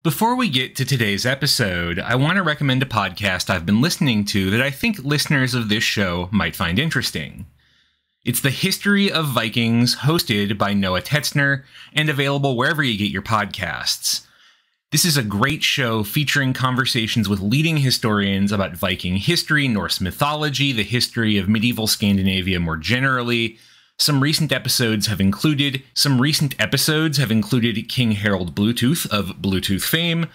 Before we get to today's episode, I want to recommend a podcast I've been listening to that I think listeners of this show might find interesting. It's The History of Vikings, hosted by Noah Tetzner, and available wherever you get your podcasts. This is a great show featuring conversations with leading historians about Viking history, Norse mythology, the history of medieval Scandinavia more generally. Some recent episodes have included King Harold Bluetooth of Bluetooth fame,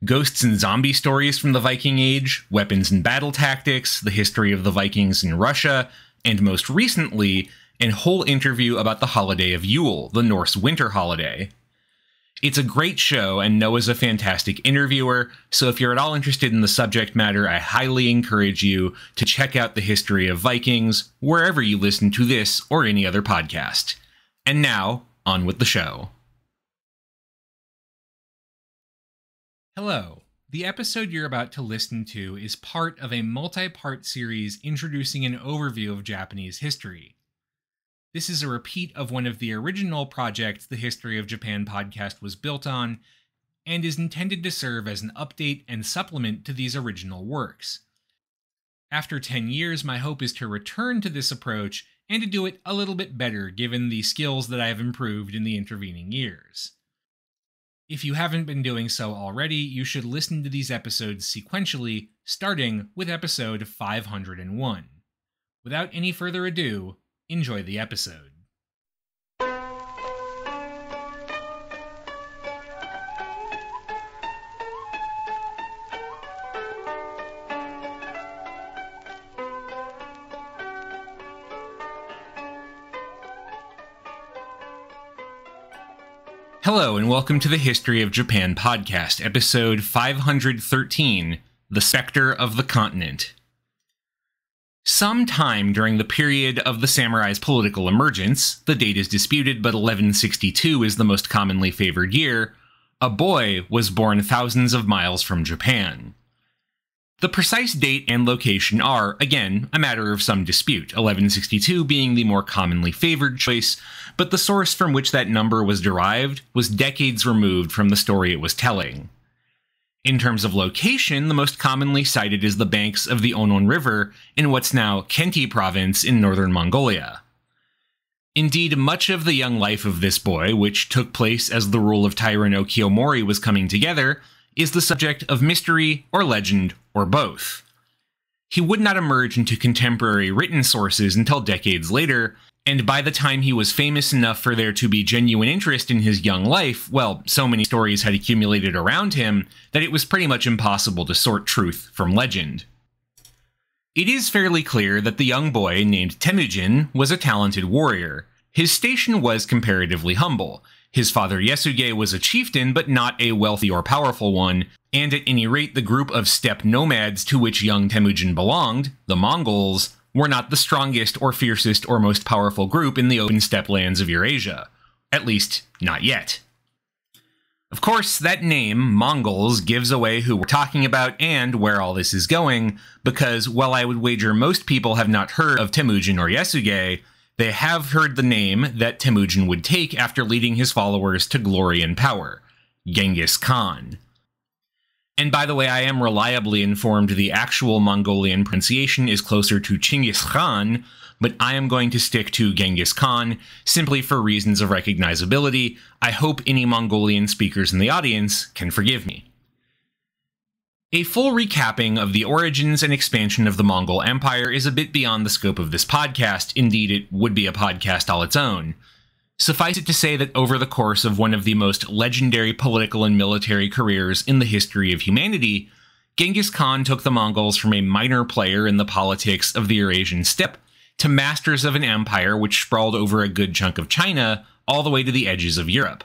ghosts and zombie stories from the Viking Age, weapons and battle tactics, the history of the Vikings in Russia, and most recently, a whole interview about the holiday of Yule, the Norse winter holiday. It's a great show, and Noah's a fantastic interviewer, so if you're at all interested in the subject matter, I highly encourage you to check out The History of Vikings wherever you listen to this or any other podcast. And now, on with the show. Hello. The episode you're about to listen to is part of a multi-part series introducing an overview of Japanese history. This is a repeat of one of the original projects the History of Japan podcast was built on, and is intended to serve as an update and supplement to these original works. After 10 years, my hope is to return to this approach and to do it a little bit better given the skills that I have improved in the intervening years. If you haven't been doing so already, you should listen to these episodes sequentially, starting with episode 501. Without any further ado, enjoy the episode. Hello, and welcome to the History of Japan podcast, episode 513, The Specter of the Continent. Sometime during the period of the samurai's political emergence, the date is disputed but 1162 is the most commonly favored year, a boy was born thousands of miles from Japan. The precise date and location are, again, a matter of some dispute, 1162 being the more commonly favored choice, but the source from which that number was derived was decades removed from the story it was telling. In terms of location, the most commonly cited is the banks of the Onon River in what's now Khenti province in northern Mongolia. Indeed, much of the young life of this boy, which took place as the rule of Taira Kiyomori was coming together, is the subject of mystery or legend or both. He would not emerge into contemporary written sources until decades later, and by the time he was famous enough for there to be genuine interest in his young life, well, so many stories had accumulated around him that it was pretty much impossible to sort truth from legend. It is fairly clear that the young boy named Temujin was a talented warrior. His station was comparatively humble. His father Yasuge was a chieftain, but not a wealthy or powerful one, and at any rate the group of steppe nomads to which young Temujin belonged, the Mongols, were not the strongest or fiercest or most powerful group in the open steppe lands of Eurasia. At least, not yet. Of course, that name, Mongols, gives away who we're talking about and where all this is going, because while I would wager most people have not heard of Temujin or Yasuge, they have heard the name that Temujin would take after leading his followers to glory and power, Genghis Khan. And by the way, I am reliably informed the actual Mongolian pronunciation is closer to Chinggis Khan, but I am going to stick to Genghis Khan, simply for reasons of recognizability. I hope any Mongolian speakers in the audience can forgive me. A full recapping of the origins and expansion of the Mongol Empire is a bit beyond the scope of this podcast. Indeed, it would be a podcast all its own. Suffice it to say that over the course of one of the most legendary political and military careers in the history of humanity, Genghis Khan took the Mongols from a minor player in the politics of the Eurasian steppe to masters of an empire which sprawled over a good chunk of China all the way to the edges of Europe.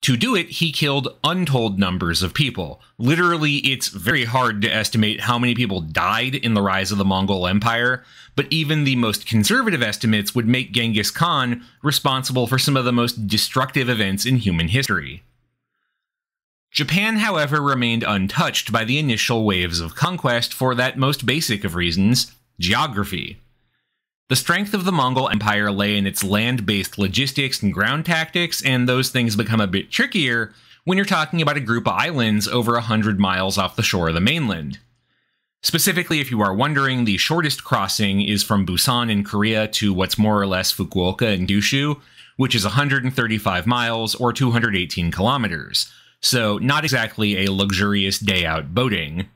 To do it, he killed untold numbers of people. Literally, it's very hard to estimate how many people died in the rise of the Mongol Empire, but even the most conservative estimates would make Genghis Khan responsible for some of the most destructive events in human history. Japan, however, remained untouched by the initial waves of conquest for that most basic of reasons, geography. The strength of the Mongol Empire lay in its land-based logistics and ground tactics, and those things become a bit trickier when you're talking about a group of islands over 100 miles off the shore of the mainland. Specifically, if you are wondering, the shortest crossing is from Busan in Korea to what's more or less Fukuoka in Kyushu, which is 135 miles or 218 kilometers, so not exactly a luxurious day out boating.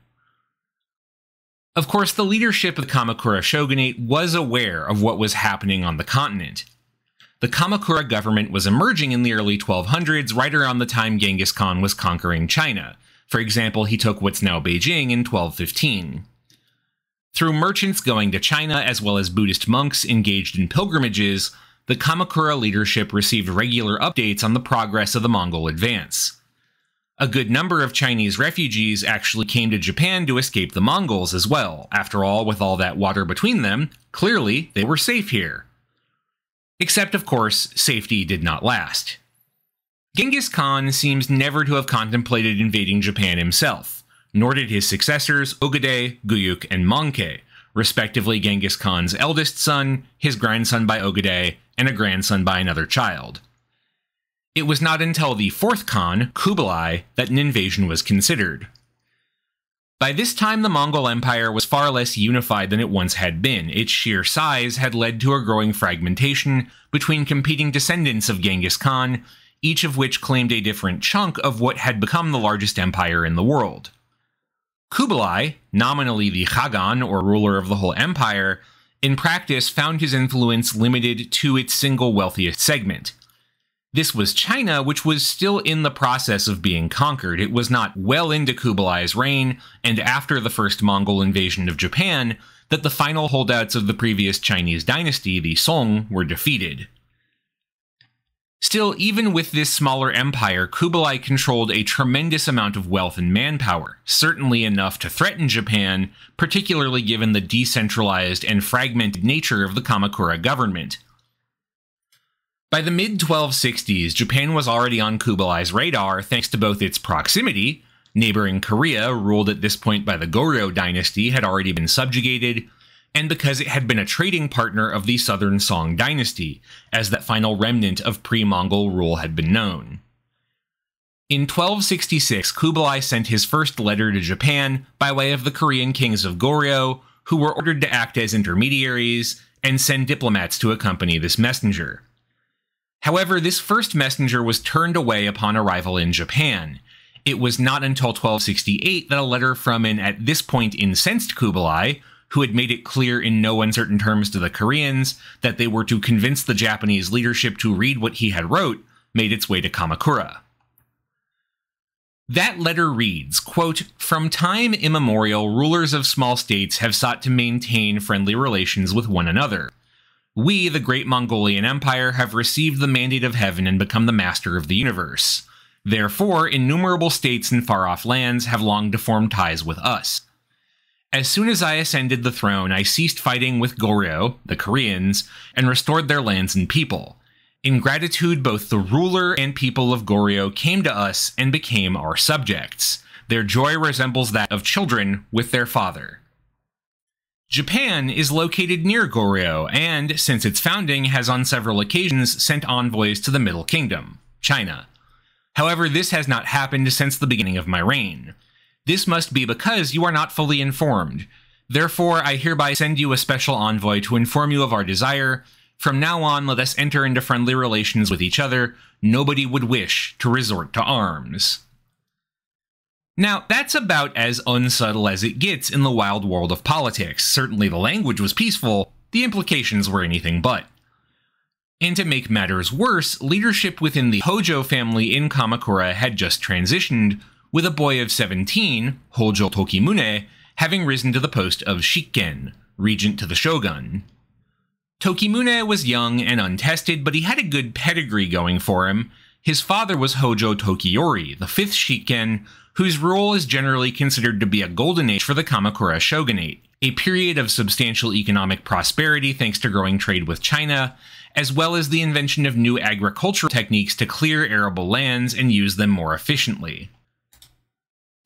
Of course, the leadership of the Kamakura shogunate was aware of what was happening on the continent. The Kamakura government was emerging in the early 1200s, right around the time Genghis Khan was conquering China. For example, he took what's now Beijing in 1215. Through merchants going to China as well as Buddhist monks engaged in pilgrimages, the Kamakura leadership received regular updates on the progress of the Mongol advance. A good number of Chinese refugees actually came to Japan to escape the Mongols as well. After all, with all that water between them, clearly they were safe here. Except, of course, safety did not last. Genghis Khan seems never to have contemplated invading Japan himself, nor did his successors Ogedei, Guyuk, and Monkey, respectively Genghis Khan's eldest son, his grandson by Ogedei, and a grandson by another child. It was not until the fourth Khan, Kublai, that an invasion was considered. By this time, the Mongol Empire was far less unified than it once had been. Its sheer size had led to a growing fragmentation between competing descendants of Genghis Khan, each of which claimed a different chunk of what had become the largest empire in the world. Kublai, nominally the Khagan or ruler of the whole empire, in practice found his influence limited to its single wealthiest segment. This was China, which was still in the process of being conquered. It was not well into Kublai's reign, and after the first Mongol invasion of Japan, that the final holdouts of the previous Chinese dynasty, the Song, were defeated. Still, even with this smaller empire, Kublai controlled a tremendous amount of wealth and manpower, certainly enough to threaten Japan, particularly given the decentralized and fragmented nature of the Kamakura government. By the mid-1260s, Japan was already on Kublai's radar thanks to both its proximity — neighboring Korea, ruled at this point by the Goryeo dynasty, had already been subjugated — and because it had been a trading partner of the Southern Song dynasty, as that final remnant of pre-Mongol rule had been known. In 1266, Kublai sent his first letter to Japan by way of the Korean kings of Goryeo, who were ordered to act as intermediaries and send diplomats to accompany this messenger. However, this first messenger was turned away upon arrival in Japan. It was not until 1268 that a letter from an at this point incensed Kublai, who had made it clear in no uncertain terms to the Koreans that they were to convince the Japanese leadership to read what he had wrote, made its way to Kamakura. That letter reads, quote, "From time immemorial, rulers of small states have sought to maintain friendly relations with one another. We, the great Mongolian Empire, have received the mandate of heaven and become the master of the universe. Therefore, innumerable states in far-off lands have longed to form ties with us. As soon as I ascended the throne, I ceased fighting with Goryeo, the Koreans, and restored their lands and people. In gratitude, both the ruler and people of Goryeo came to us and became our subjects. Their joy resembles that of children with their father." Japan is located near Goryeo and, since its founding, has on several occasions sent envoys to the Middle Kingdom, China. However, this has not happened since the beginning of my reign. This must be because you are not fully informed. Therefore, I hereby send you a special envoy to inform you of our desire. From now on, let us enter into friendly relations with each other. Nobody would wish to resort to arms. Now, that's about as unsubtle as it gets in the wild world of politics. Certainly the language was peaceful, the implications were anything but. And to make matters worse, leadership within the Hojo family in Kamakura had just transitioned, with a boy of 17, Hojo Tokimune, having risen to the post of Shikken, regent to the shogun. Tokimune was young and untested, but he had a good pedigree going for him. His father was Hojo Tokiyori, the 5th Shikken, whose rule is generally considered to be a golden age for the Kamakura shogunate, a period of substantial economic prosperity thanks to growing trade with China, as well as the invention of new agricultural techniques to clear arable lands and use them more efficiently.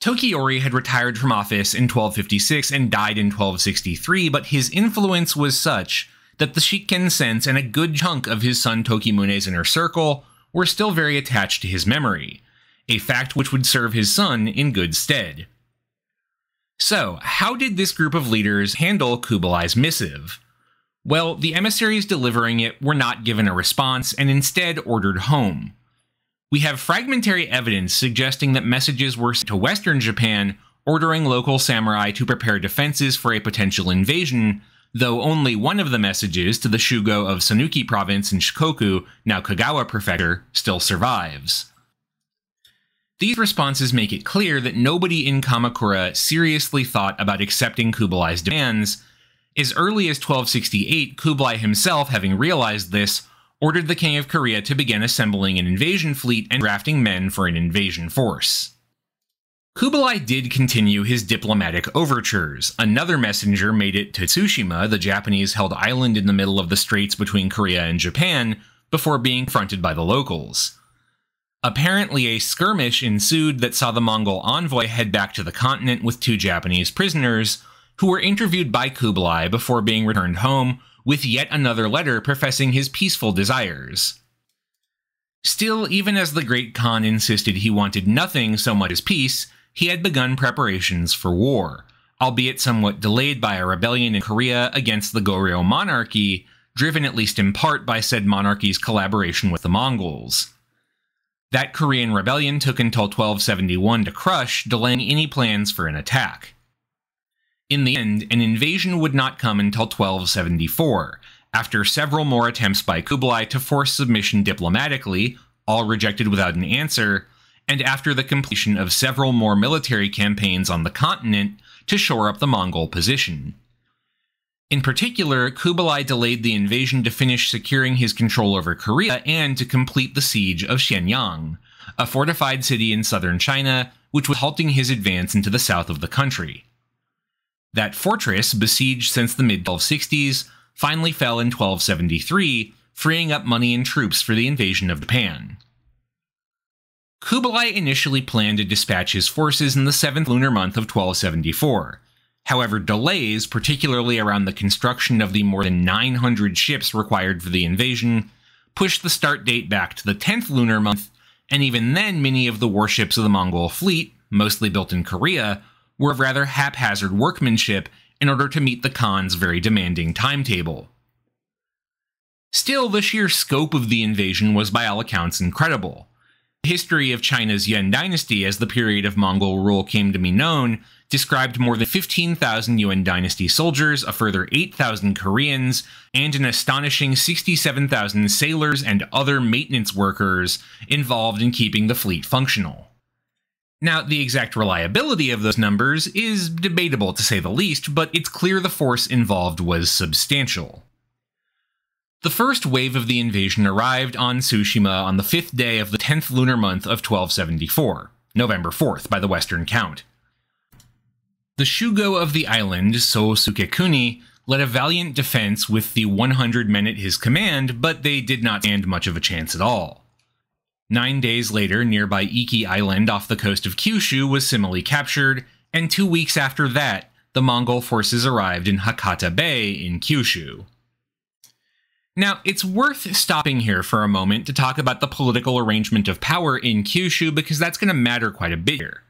Tokiyori had retired from office in 1256 and died in 1263, but his influence was such that the Shikken sense and a good chunk of his son Tokimune's inner circle were still very attached to his memory. a fact which would serve his son in good stead. So, how did this group of leaders handle Kublai's missive? Well, the emissaries delivering it were not given a response and instead ordered home. We have fragmentary evidence suggesting that messages were sent to Western Japan, ordering local samurai to prepare defenses for a potential invasion, though only one of the messages to the Shugo of Sanuki Province in Shikoku, now Kagawa Prefecture, still survives. These responses make it clear that nobody in Kamakura seriously thought about accepting Kublai's demands. As early as 1268, Kublai himself, having realized this, ordered the King of Korea to begin assembling an invasion fleet and drafting men for an invasion force. Kublai did continue his diplomatic overtures. Another messenger made it to Tsushima, the Japanese-held island in the middle of the straits between Korea and Japan, before being confronted by the locals. Apparently, a skirmish ensued that saw the Mongol envoy head back to the continent with 2 Japanese prisoners, who were interviewed by Kublai before being returned home with yet another letter professing his peaceful desires. Still, even as the Great Khan insisted he wanted nothing so much as peace, he had begun preparations for war, albeit somewhat delayed by a rebellion in Korea against the Goryeo monarchy, driven at least in part by said monarchy's collaboration with the Mongols. That Korean rebellion took until 1271 to crush, delaying any plans for an attack. In the end, an invasion would not come until 1274, after several more attempts by Kublai to force submission diplomatically, all rejected without an answer, and after the completion of several more military campaigns on the continent to shore up the Mongol position. In particular, Kublai delayed the invasion to finish securing his control over Korea and to complete the siege of Shenyang, a fortified city in southern China which was halting his advance into the south of the country. That fortress, besieged since the mid-1260s, finally fell in 1273, freeing up money and troops for the invasion of Japan. Kublai initially planned to dispatch his forces in the 7th lunar month of 1274. However, delays, particularly around the construction of the more than 900 ships required for the invasion, pushed the start date back to the 10th lunar month, and even then many of the warships of the Mongol fleet, mostly built in Korea, were of rather haphazard workmanship in order to meet the Khan's very demanding timetable. Still, the sheer scope of the invasion was by all accounts incredible. The history of China's Yuan dynasty as the period of Mongol rule came to be known described more than 15,000 Yuan dynasty soldiers, a further 8,000 Koreans, and an astonishing 67,000 sailors and other maintenance workers involved in keeping the fleet functional. Now, the exact reliability of those numbers is debatable to say the least, but it's clear the force involved was substantial. The first wave of the invasion arrived on Tsushima on the 5th day of the 10th lunar month of 1274, November 4th by the Western count. The Shugo of the island, So Sukekuni, led a valiant defense with the 100 men at his command, but they did not stand much of a chance at all. 9 days later, nearby Iki Island off the coast of Kyushu was similarly captured, and 2 weeks after that, the Mongol forces arrived in Hakata Bay in Kyushu. Now, it's worth stopping here for a moment to talk about the political arrangement of power in Kyushu because that's going to matter quite a bit here.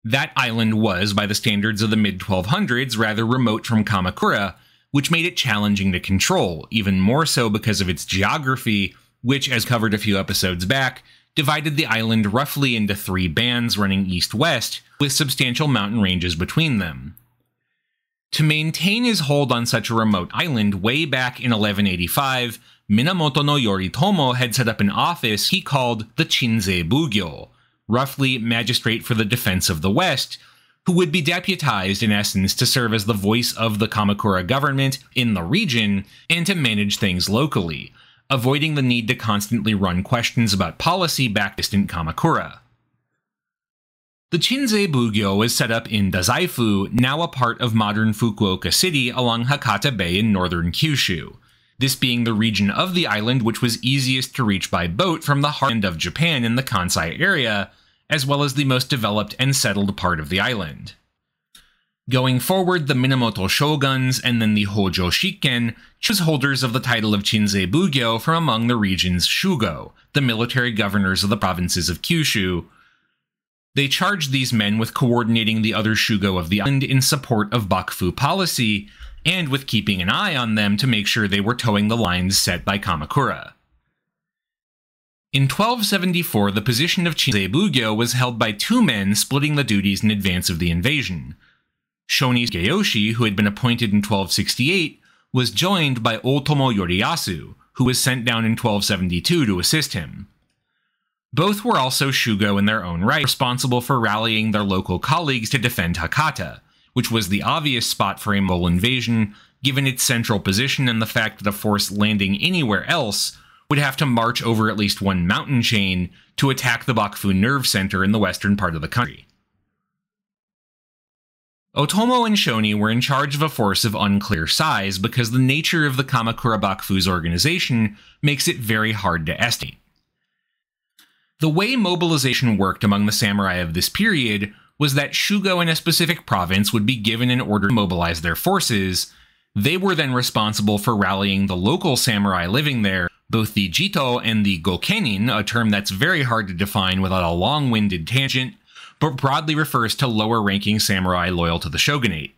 That island was, by the standards of the mid-1200s, rather remote from Kamakura, which made it challenging to control, even more so because of its geography, which, as covered a few episodes back, divided the island roughly into 3 bands running east-west, with substantial mountain ranges between them. To maintain his hold on such a remote island way back in 1185, Minamoto no Yoritomo had set up an office he called the Chinzei Bugyo, roughly magistrate for the defense of the West, who would be deputized in essence to serve as the voice of the Kamakura government in the region and to manage things locally, avoiding the need to constantly run questions about policy back distant Kamakura. The Chinzei Bugyo is set up in Dazaifu, now a part of modern Fukuoka City along Hakata Bay in northern Kyushu, this being the region of the island which was easiest to reach by boat from the heartland of Japan in the Kansai area, as well as the most developed and settled part of the island. Going forward, the Minamoto shoguns and then the Hojo Shikken chose holders of the title of Chinzei Bugyo from among the region's Shugo, the military governors of the provinces of Kyushu, They charged these men with coordinating the other shugo of the island in support of Bakufu policy, and with keeping an eye on them to make sure they were towing the lines set by Kamakura. In 1274, the position of Chinsei-bugyo was held by two men splitting the duties in advance of the invasion. Shoni Geyoshi, who had been appointed in 1268, was joined by Otomo Yoriyasu, who was sent down in 1272 to assist him. Both were also shugo in their own right, responsible for rallying their local colleagues to defend Hakata, which was the obvious spot for a Mongol invasion, given its central position and the fact that a force landing anywhere else would have to march over at least one mountain chain to attack the Bakufu nerve center in the western part of the country. Otomo and Shoni were in charge of a force of unclear size because the nature of the Kamakura Bakufu's organization makes it very hard to estimate. The way mobilization worked among the samurai of this period was that shugo in a specific province would be given an order to mobilize their forces. They were then responsible for rallying the local samurai living there, both the jito and the gokenin, a term that's very hard to define without a long-winded tangent, but broadly refers to lower-ranking samurai loyal to the shogunate.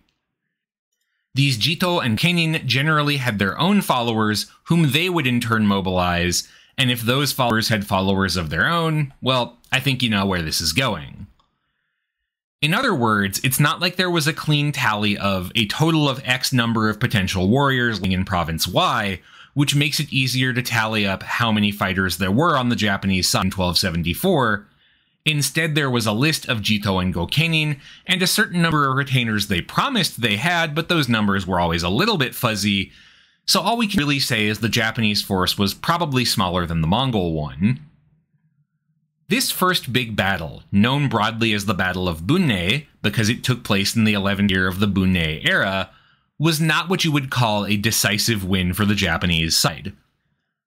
These jito and kenin generally had their own followers, whom they would in turn mobilize, and if those followers had followers of their own, well, I think you know where this is going. In other words, it's not like there was a clean tally of a total of X number of potential warriors living in Province Y, which makes it easier to tally up how many fighters there were on the Japanese side in 1274. Instead, there was a list of jito and gokenin, and a certain number of retainers they promised they had, but those numbers were always a little bit fuzzy, so all we can really say is the Japanese force was probably smaller than the Mongol one. This first big battle, known broadly as the Battle of Bunne, because it took place in the 11th year of the Bunne era, was not what you would call a decisive win for the Japanese side.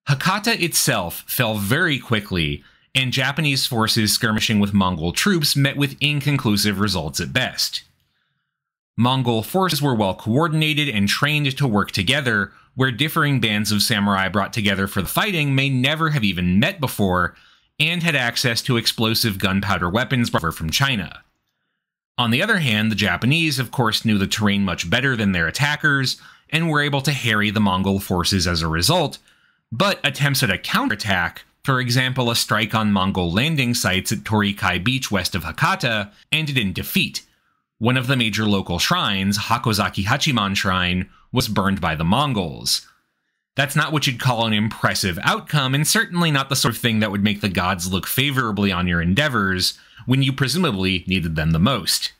Hakata itself fell very quickly, and Japanese forces skirmishing with Mongol troops met with inconclusive results at best. Mongol forces were well coordinated and trained to work together, where differing bands of samurai brought together for the fighting may never have even met before, and had access to explosive gunpowder weapons brought over from China. On the other hand, the Japanese, of course, knew the terrain much better than their attackers, and were able to harry the Mongol forces as a result, but attempts at a counterattack, for example a strike on Mongol landing sites at Torikai Beach west of Hakata, ended in defeat. One of the major local shrines, Hakozaki Hachiman Shrine, was burned by the Mongols. That's not what you'd call an impressive outcome, and certainly not the sort of thing that would make the gods look favorably on your endeavors when you presumably needed them the most.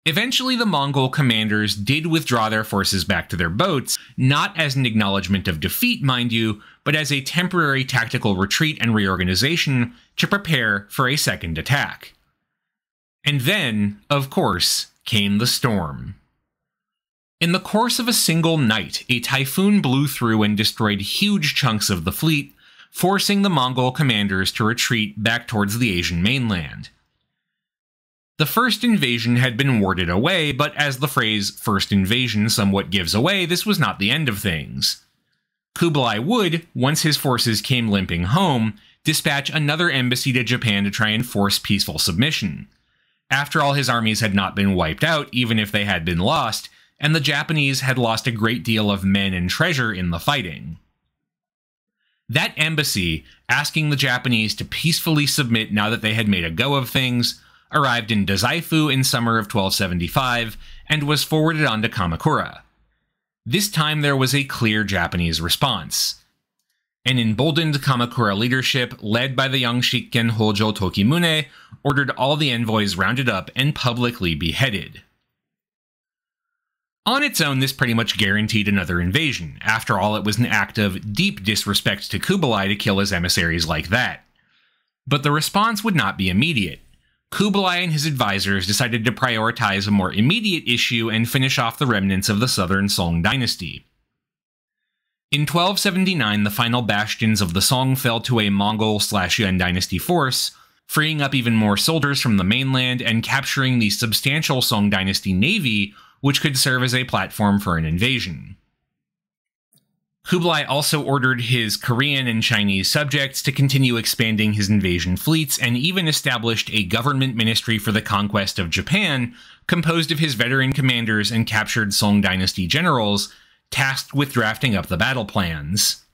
Eventually, the Mongol commanders did withdraw their forces back to their boats, not as an acknowledgement of defeat, mind you, but as a temporary tactical retreat and reorganization to prepare for a second attack. And then, of course, came the storm. In the course of a single night, a typhoon blew through and destroyed huge chunks of the fleet, forcing the Mongol commanders to retreat back towards the Asian mainland. The first invasion had been warded away, but as the phrase "first invasion" somewhat gives away, this was not the end of things. Kublai would, once his forces came limping home, dispatch another embassy to Japan to try and force peaceful submission. After all, his armies had not been wiped out, even if they had been lost, and the Japanese had lost a great deal of men and treasure in the fighting. That embassy, asking the Japanese to peacefully submit now that they had made a go of things, arrived in Dazaifu in summer of 1275, and was forwarded on to Kamakura. This time there was a clear Japanese response. An emboldened Kamakura leadership, led by the young Shikken Hojo Tokimune, ordered all the envoys rounded up and publicly beheaded. On its own, this pretty much guaranteed another invasion. After all, it was an act of deep disrespect to Kublai to kill his emissaries like that. But the response would not be immediate. Kublai and his advisors decided to prioritize a more immediate issue and finish off the remnants of the southern Song dynasty. In 1279, the final bastions of the Song fell to a Mongol/Yuan dynasty force, freeing up even more soldiers from the mainland and capturing the substantial Song dynasty navy, which could serve as a platform for an invasion. Kublai also ordered his Korean and Chinese subjects to continue expanding his invasion fleets, and even established a government ministry for the conquest of Japan, composed of his veteran commanders and captured Song dynasty generals, tasked with drafting up the battle plans.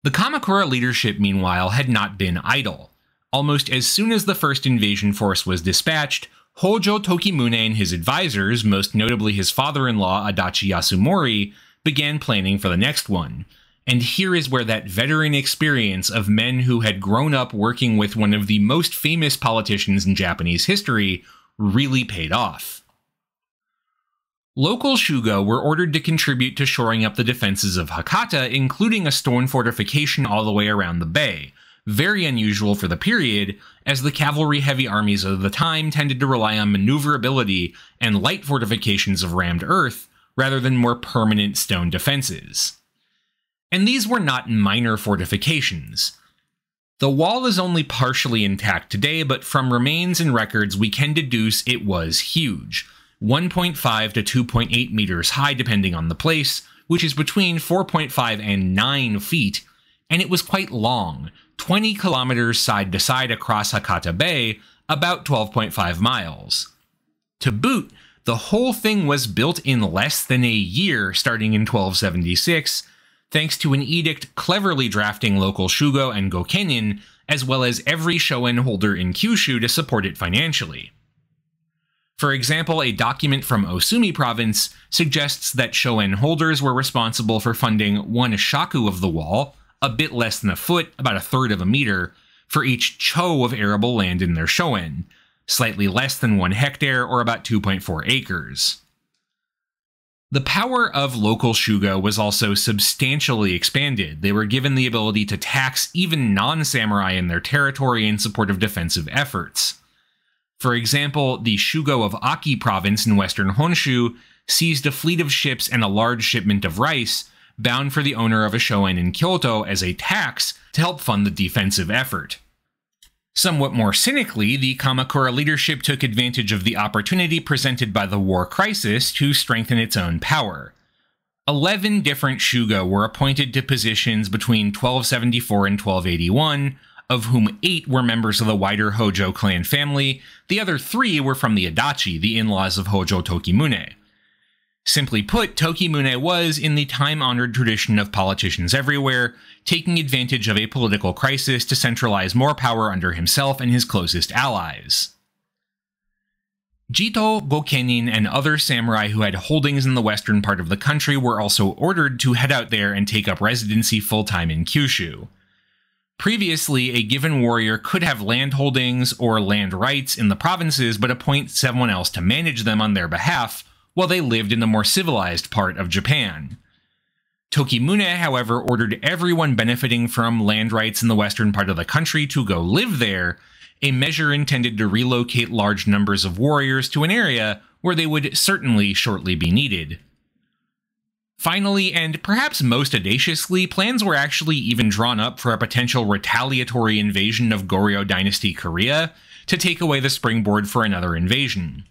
The Kamakura leadership, meanwhile, had not been idle. Almost as soon as the first invasion force was dispatched, Hojo Tokimune and his advisors, most notably his father-in-law Adachi Yasumori, began planning for the next one. And here is where that veteran experience of men who had grown up working with one of the most famous politicians in Japanese history really paid off. Local Shugo were ordered to contribute to shoring up the defenses of Hakata, including a stone fortification all the way around the bay, very unusual for the period, as the cavalry-heavy armies of the time tended to rely on maneuverability and light fortifications of rammed earth, rather than more permanent stone defenses. And these were not minor fortifications. The wall is only partially intact today, but from remains and records we can deduce it was huge, 1.5 to 2.8 meters high depending on the place, which is between 4.5 and 9 feet, and it was quite long, 20 kilometers side to side across Hakata Bay, about 12.5 miles. To boot, the whole thing was built in less than a year starting in 1276, thanks to an edict cleverly drafting local Shugo and Gokenin, as well as every shoen holder in Kyushu to support it financially. For example, a document from Osumi province suggests that shoen holders were responsible for funding 1 shaku of the wall, a bit less than a foot, about a third of a meter, for each cho of arable land in their shoen, slightly less than 1 hectare or about 2.4 acres. The power of local Shugo was also substantially expanded. They were given the ability to tax even non-samurai in their territory in support of defensive efforts. For example, the Shugo of Aki province in western Honshu seized a fleet of ships and a large shipment of rice, bound for the owner of a shoen in Kyoto as a tax to help fund the defensive effort. Somewhat more cynically, the Kamakura leadership took advantage of the opportunity presented by the war crisis to strengthen its own power. 11 different Shugo were appointed to positions between 1274 and 1281, of whom 8 were members of the wider Hojo clan family. The other 3 were from the Adachi, the in-laws of Hojo Tokimune. Simply put, Tokimune was, in the time-honored tradition of politicians everywhere, taking advantage of a political crisis to centralize more power under himself and his closest allies. Jito, Gokenin, and other samurai who had holdings in the western part of the country were also ordered to head out there and take up residency full-time in Kyushu. Previously, a given warrior could have land holdings or land rights in the provinces but appoint someone else to manage them on their behalf, while they lived in the more civilized part of Japan. Tokimune, however, ordered everyone benefiting from land rights in the western part of the country to go live there, a measure intended to relocate large numbers of warriors to an area where they would certainly shortly be needed. Finally, and perhaps most audaciously, plans were actually even drawn up for a potential retaliatory invasion of Goryeo Dynasty Korea to take away the springboard for another invasion.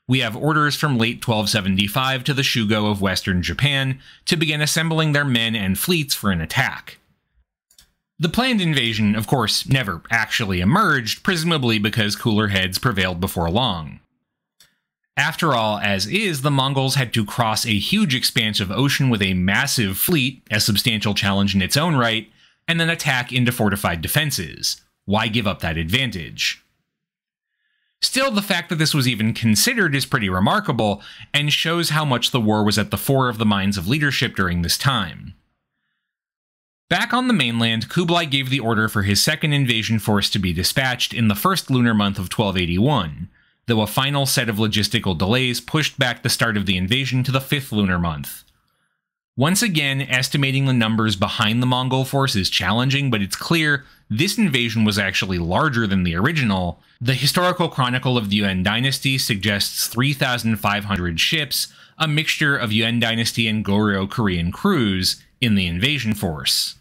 We have orders from late 1275 to the Shugo of western Japan to begin assembling their men and fleets for an attack. The planned invasion, of course, never actually emerged, presumably because cooler heads prevailed before long. After all, as is, the Mongols had to cross a huge expanse of ocean with a massive fleet, a substantial challenge in its own right, and then attack into fortified defenses. Why give up that advantage? Still, the fact that this was even considered is pretty remarkable, and shows how much the war was at the fore of the minds of leadership during this time. Back on the mainland, Kublai gave the order for his second invasion force to be dispatched in the first lunar month of 1281, though a final set of logistical delays pushed back the start of the invasion to the 5th lunar month. Once again, estimating the numbers behind the Mongol force is challenging, but it's clear this invasion was actually larger than the original. The historical chronicle of the Yuan dynasty suggests 3,500 ships, a mixture of Yuan dynasty and Goryeo Korean crews, in the invasion force.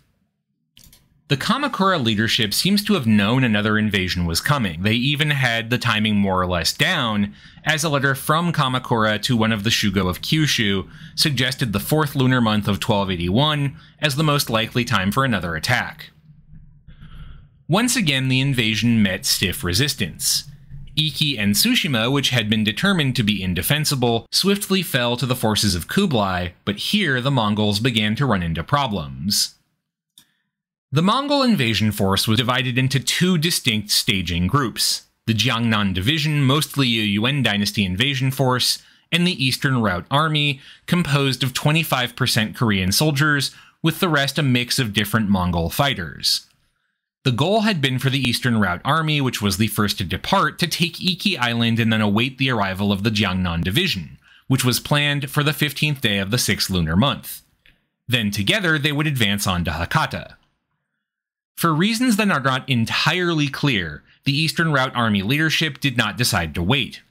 The Kamakura leadership seems to have known another invasion was coming. They even had the timing more or less down, as a letter from Kamakura to one of the Shugo of Kyushu suggested the 4th lunar month of 1281 as the most likely time for another attack. Once again, the invasion met stiff resistance. Iki and Tsushima, which had been determined to be indefensible, swiftly fell to the forces of Kublai, but here the Mongols began to run into problems. The Mongol invasion force was divided into 2 distinct staging groups: the Jiangnan Division, mostly a Yuan Dynasty invasion force, and the Eastern Route Army, composed of 25% Korean soldiers, with the rest a mix of different Mongol fighters. The goal had been for the Eastern Route Army, which was the first to depart, to take Iki Island and then await the arrival of the Jiangnan Division, which was planned for the 15th day of the 6th lunar month. Then together they would advance on to Hakata. For reasons that are not entirely clear, the Eastern Route Army leadership did not decide to wait.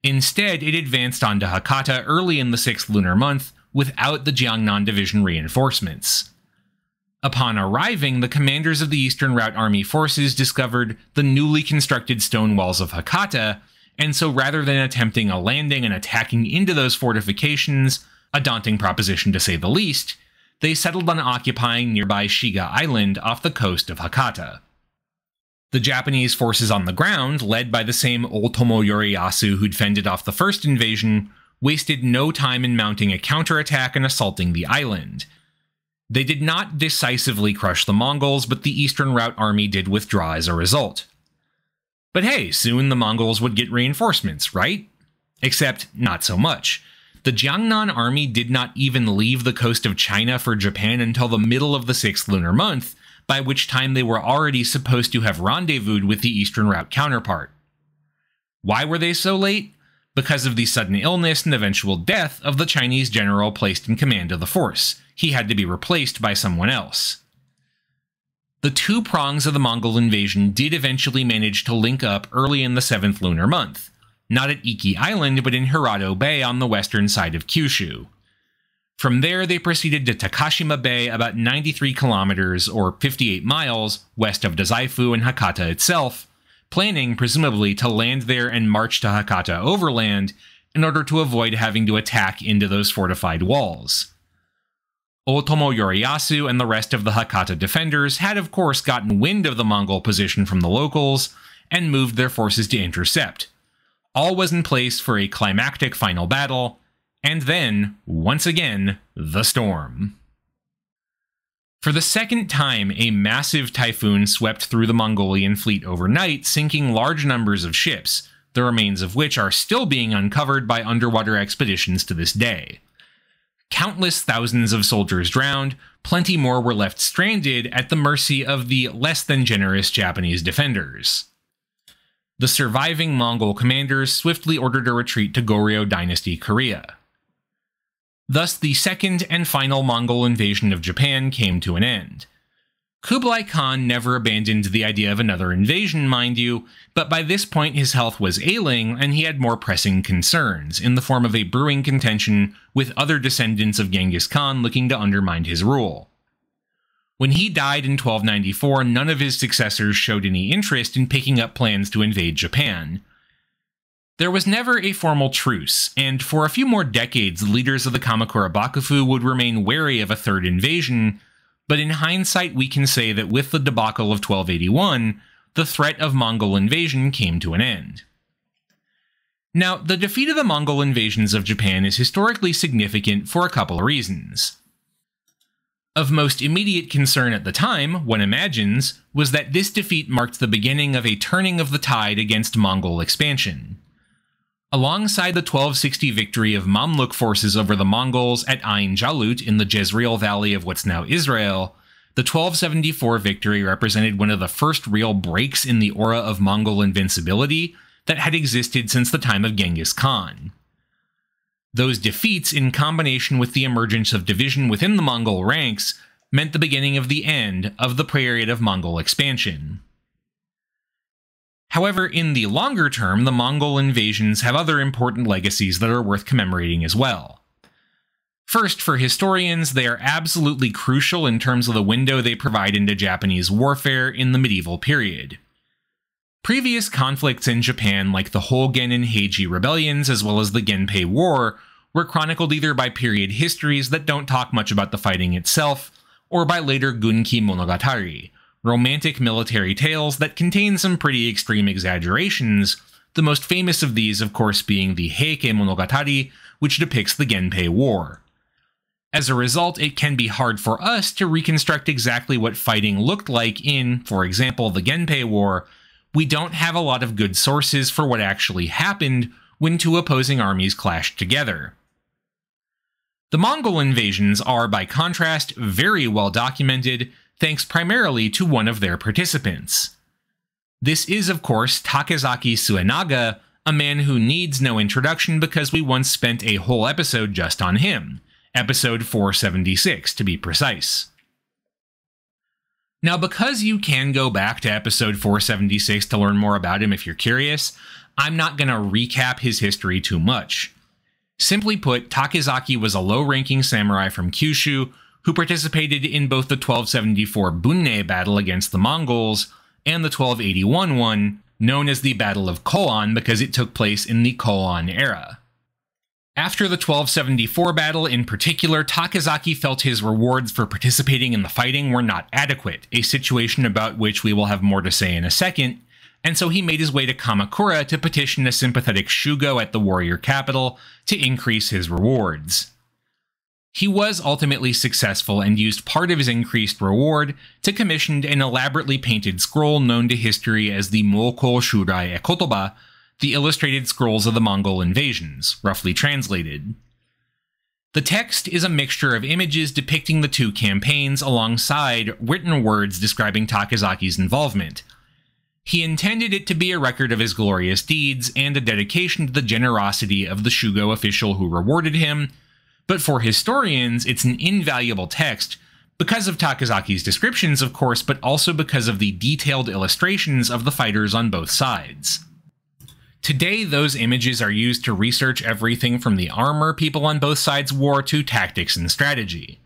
Instead, it advanced on to Hakata early in the 6th lunar month without the Jiangnan Division reinforcements. Upon arriving, the commanders of the Eastern Route Army forces discovered the newly constructed stone walls of Hakata, and so rather than attempting a landing and attacking into those fortifications, a daunting proposition to say the least, they settled on occupying nearby Shiga Island off the coast of Hakata. The Japanese forces on the ground, led by the same Otomo Ieyasu who'd fended off the first invasion, wasted no time in mounting a counterattack and assaulting the island. They did not decisively crush the Mongols, but the Eastern Route Army did withdraw as a result. But hey, soon the Mongols would get reinforcements, right? Except not so much. The Jiangnan army did not even leave the coast of China for Japan until the middle of the 6th lunar month, by which time they were already supposed to have rendezvoused with the Eastern Route counterpart. Why were they so late? Because of the sudden illness and eventual death of the Chinese general placed in command of the force. He had to be replaced by someone else. The 2 prongs of the Mongol invasion did eventually manage to link up early in the 7th lunar month. Not at Iki Island, but in Hirado Bay on the western side of Kyushu. From there, they proceeded to Takashima Bay, about 93 kilometers, or 58 miles, west of Dazaifu and Hakata itself, planning, presumably, to land there and march to Hakata overland in order to avoid having to attack into those fortified walls. Otomo Ieyasu and the rest of the Hakata defenders had of course gotten wind of the Mongol position from the locals, and moved their forces to intercept. All was in place for a climactic final battle, and then, once again, the storm. For the second time, a massive typhoon swept through the Mongolian fleet overnight, sinking large numbers of ships, the remains of which are still being uncovered by underwater expeditions to this day. Countless thousands of soldiers drowned, plenty more were left stranded at the mercy of the less than generous Japanese defenders. The surviving Mongol commanders swiftly ordered a retreat to Goryeo Dynasty Korea. Thus, the second and final Mongol invasion of Japan came to an end. Kublai Khan never abandoned the idea of another invasion, mind you, but by this point his health was ailing and he had more pressing concerns, in the form of a brewing contention with other descendants of Genghis Khan looking to undermine his rule. When he died in 1294, none of his successors showed any interest in picking up plans to invade Japan. There was never a formal truce, and for a few more decades, leaders of the Kamakura Bakufu would remain wary of a third invasion, but in hindsight we can say that with the debacle of 1281, the threat of Mongol invasion came to an end. Now, the defeat of the Mongol invasions of Japan is historically significant for a couple of reasons. Of most immediate concern at the time, one imagines, was that this defeat marked the beginning of a turning of the tide against Mongol expansion. Alongside the 1260 victory of Mamluk forces over the Mongols at Ain Jalut in the Jezreel Valley of what's now Israel, the 1274 victory represented one of the first real breaks in the aura of Mongol invincibility that had existed since the time of Genghis Khan. Those defeats, in combination with the emergence of division within the Mongol ranks, meant the beginning of the end of the period of Mongol expansion. However, in the longer term, the Mongol invasions have other important legacies that are worth commemorating as well. First, for historians, they are absolutely crucial in terms of the window they provide into Japanese warfare in the medieval period. Previous conflicts in Japan, like the Hogen and Heiji rebellions as well as the Genpei War, were chronicled either by period histories that don't talk much about the fighting itself, or by later Gunki Monogatari, romantic military tales that contain some pretty extreme exaggerations, the most famous of these of course being the Heike Monogatari, which depicts the Genpei War. As a result, it can be hard for us to reconstruct exactly what fighting looked like in, for example, the Genpei War. We don't have a lot of good sources for what actually happened when two opposing armies clashed together. The Mongol invasions are, by contrast, very well documented, thanks primarily to one of their participants. This is, of course, Takezaki Suenaga, a man who needs no introduction because we once spent a whole episode just on him, episode 476 to be precise. Now, because you can go back to episode 476 to learn more about him if you're curious, I'm not going to recap his history too much. Simply put, Takezaki was a low-ranking samurai from Kyushu who participated in both the 1274 Bunne battle against the Mongols and the 1281 one, known as the Battle of Koan because it took place in the Koan era. After the 1274 battle in particular, Takezaki felt his rewards for participating in the fighting were not adequate, a situation about which we will have more to say in a second, and so he made his way to Kamakura to petition a sympathetic shugo at the warrior capital to increase his rewards. He was ultimately successful and used part of his increased reward to commission an elaborately painted scroll known to history as the Moko Shurai Ekotoba, the illustrated scrolls of the Mongol invasions, roughly translated. The text is a mixture of images depicting the two campaigns alongside written words describing Takezaki's involvement. He intended it to be a record of his glorious deeds and a dedication to the generosity of the shugo official who rewarded him, but for historians it's an invaluable text because of Takezaki's descriptions, of course, but also because of the detailed illustrations of the fighters on both sides. Today, those images are used to research everything from the armor people on both sides wore to tactics and strategy.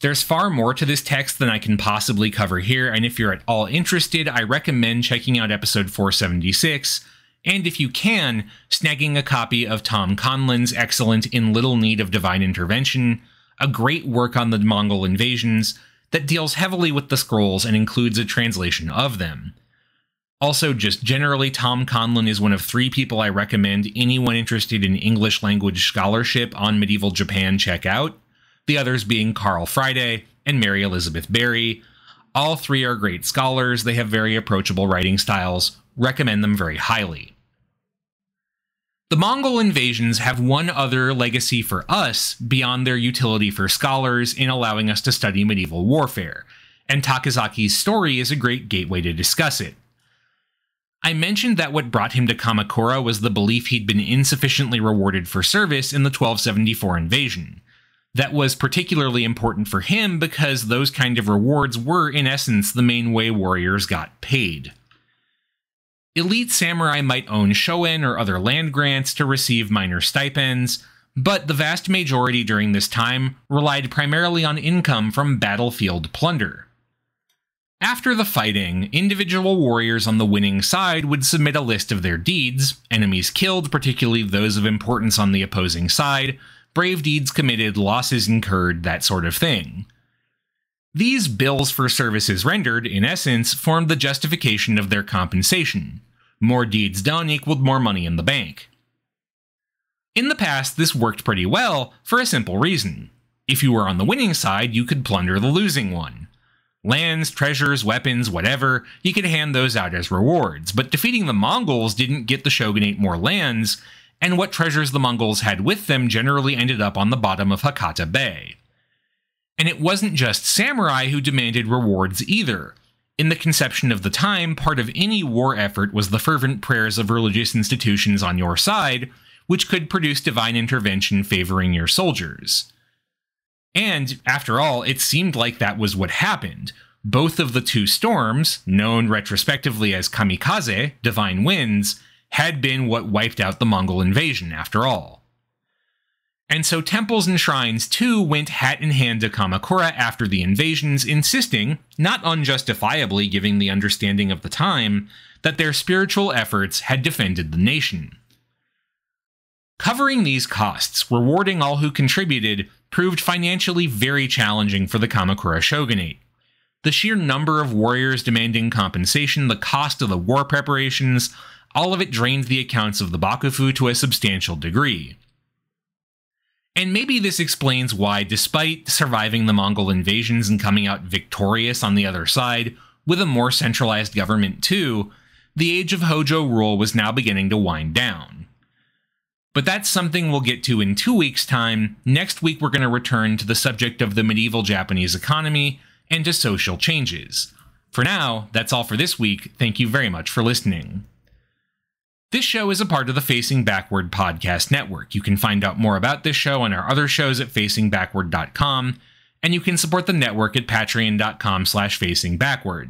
There's far more to this text than I can possibly cover here, and if you're at all interested, I recommend checking out episode 476, and if you can, snagging a copy of Tom Conlon's excellent In Little Need of Divine Intervention, a great work on the Mongol invasions that deals heavily with the scrolls and includes a translation of them. Also, just generally, Tom Conlon is one of 3 people I recommend anyone interested in English language scholarship on medieval Japan check out, the others being Carl Friday and Mary Elizabeth Berry. All 3 are great scholars, they have very approachable writing styles, recommend them very highly. The Mongol invasions have one other legacy for us beyond their utility for scholars in allowing us to study medieval warfare, and Takezaki's story is a great gateway to discuss it. I mentioned that what brought him to Kamakura was the belief he'd been insufficiently rewarded for service in the 1274 invasion. That was particularly important for him because those kind of rewards were, in essence, the main way warriors got paid. Elite samurai might own shoen or other land grants to receive minor stipends, but the vast majority during this time relied primarily on income from battlefield plunder. After the fighting, individual warriors on the winning side would submit a list of their deeds, enemies killed, particularly those of importance on the opposing side, brave deeds committed, losses incurred, that sort of thing. These bills for services rendered, in essence, formed the justification of their compensation. More deeds done equaled more money in the bank. In the past, this worked pretty well for a simple reason. If you were on the winning side, you could plunder the losing one. Lands, treasures, weapons, whatever, you could hand those out as rewards, but defeating the Mongols didn't get the shogunate more lands, and what treasures the Mongols had with them generally ended up on the bottom of Hakata Bay. And it wasn't just samurai who demanded rewards either. In the conception of the time, part of any war effort was the fervent prayers of religious institutions on your side, which could produce divine intervention favoring your soldiers. And, after all, it seemed like that was what happened. Both of the two storms, known retrospectively as kamikaze, divine winds, had been what wiped out the Mongol invasion, after all. And so temples and shrines too went hat in hand to Kamakura after the invasions, insisting, not unjustifiably given the understanding of the time, that their spiritual efforts had defended the nation. Covering these costs, rewarding all who contributed, proved financially very challenging for the Kamakura shogunate. The sheer number of warriors demanding compensation, the cost of the war preparations, all of it drained the accounts of the Bakufu to a substantial degree. And maybe this explains why, despite surviving the Mongol invasions and coming out victorious on the other side, with a more centralized government too, the age of Hojo rule was now beginning to wind down. But that's something we'll get to in 2 weeks' time. Next week we're going to return to the subject of the medieval Japanese economy and to social changes. For now, that's all for this week. Thank you very much for listening. This show is a part of the Facing Backward podcast network. You can find out more about this show and our other shows at facingbackward.com, and you can support the network at patreon.com/facingbackward.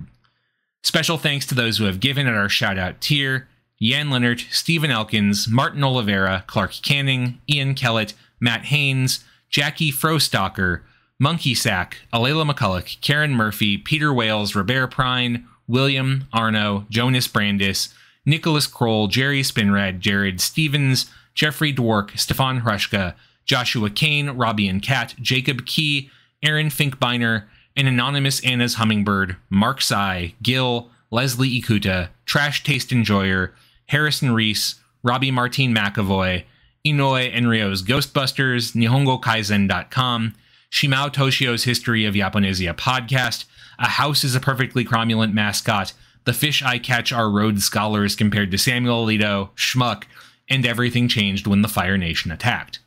Special thanks to those who have given at our shout-out tier: Jan Leonard, Stephen Elkins, Martin Oliveira, Clark Canning, Ian Kellett, Matt Haynes, Jackie Frostocker, Monkey Sack, Alayla McCulloch, Karen Murphy, Peter Wales, Robert Prine, William, Arno, Jonas Brandis, Nicholas Kroll, Jerry Spinrad, Jared Stevens, Jeffrey Dwork, Stefan Hrushka, Joshua Kane, Robbie and Kat, Jacob Key, Aaron Finkbeiner, and Anonymous Anna's Hummingbird, Mark Sai, Gil, Leslie Ikuta, Trash Taste Enjoyer, Harrison Reese, Robbie Martin McAvoy, Inoue Enrio's Ghostbusters, NihongoKaizen.com, Shimao Toshio's History of Japonesia podcast, A House is a Perfectly Cromulent Mascot, The Fish I Catch Are Rhodes Scholars Compared to Samuel Alito, Schmuck, and Everything Changed When the Fire Nation Attacked.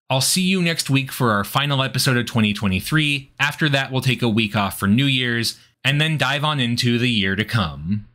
I'll see you next week for our final episode of 2023. After that, we'll take a week off for New Year's, and then dive on into the year to come.